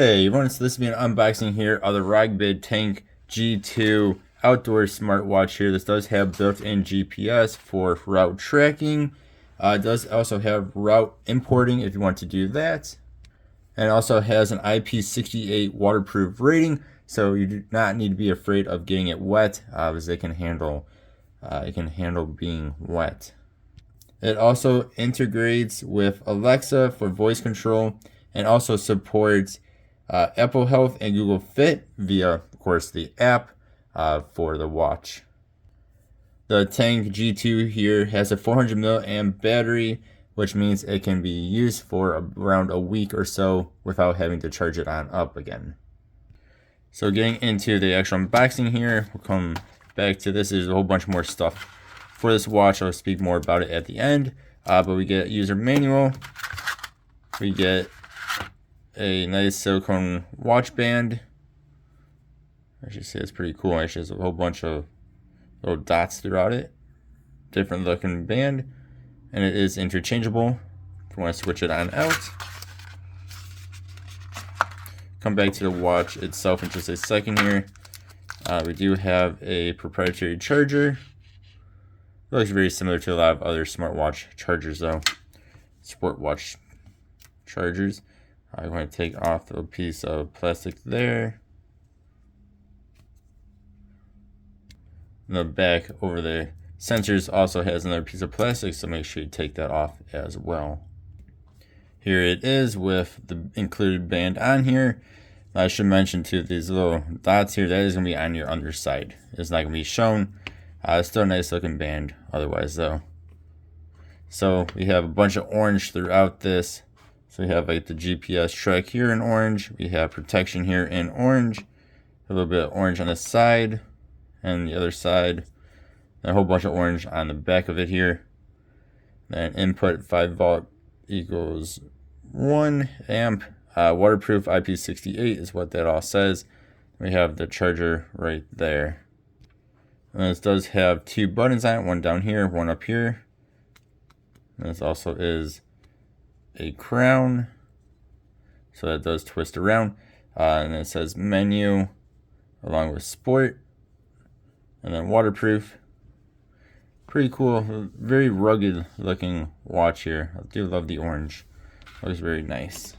Hey everyone, so this will be an unboxing here of the Rogbid Tank G2 outdoor smartwatch here. This does have built-in GPS for route tracking. It does also have route importing if you want to do that. And it also has an IP68 waterproof rating, so you do not need to be afraid of getting it wet, as it can handle being wet. It also integrates with Alexa for voice control and also supports Apple Health and Google Fit via, of course, the app for the watch. The Tank G2 here has a 400 milliamp battery, which means it can be used for around a week or so without having to charge it on up again. So getting into the actual unboxing here, we'll come back to this. There's a whole bunch more stuff for this watch. I'll speak more about it at the end. But we get user manual. We get a nice silicone watch band. I should say it's pretty cool. It actually has a whole bunch of little dots throughout it. Different looking band. And it is interchangeable if you want to switch it on out. Come back to the watch itself in just a second here. We do have a proprietary charger. It looks very similar to a lot of other smartwatch chargers though. Smartwatch chargers. I'm going to take off the piece of plastic there. And the back over the sensors also has another piece of plastic, so make sure you take that off as well. Here it is with the included band on here. I should mention too, these little dots here, that is going to be on your underside. It's not going to be shown. It's still a nice looking band otherwise though. So we have a bunch of orange throughout this. So we have like the GPS track here in orange. We have protection here in orange. A little bit of orange on the side and the other side. And a whole bunch of orange on the back of it here. Then input 5 volt equals 1 amp. Waterproof IP68 is what that all says. We have the charger right there. And this does have 2 buttons on it, one down here, one up here. And this also is a crown, so that does twist around. And it says menu along with sport, and then waterproof. Pretty cool, very rugged looking watch here. I do love the orange, looks very nice.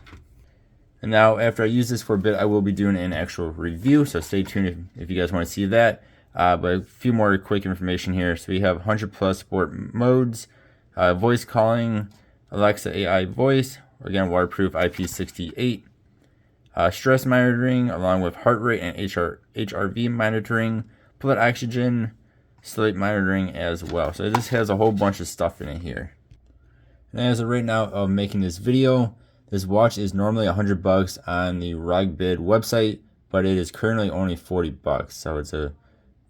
And now after I use this for a bit, I will be doing an actual review, so stay tuned if you guys want to see that. But a few more quick information here. So we have 100 plus sport modes, voice calling, Alexa AI voice, again waterproof IP68, stress monitoring along with heart rate and HRV monitoring, blood oxygen, sleep monitoring as well. So this has a whole bunch of stuff in it here. And as of right now of making this video, this watch is normally $100 on the Rogbid website, but it is currently only $40. So it's a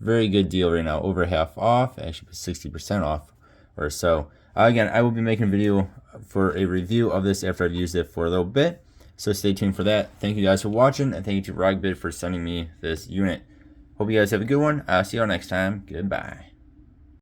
very good deal right now, over half off, actually 60% off or so. Again, I will be making a video for a review of this after I've used it for a little bit, so stay tuned for that. Thank you guys for watching, and thank you to Rogbid for sending me this unit. Hope you guys have a good one. I'll see you all next time. Goodbye.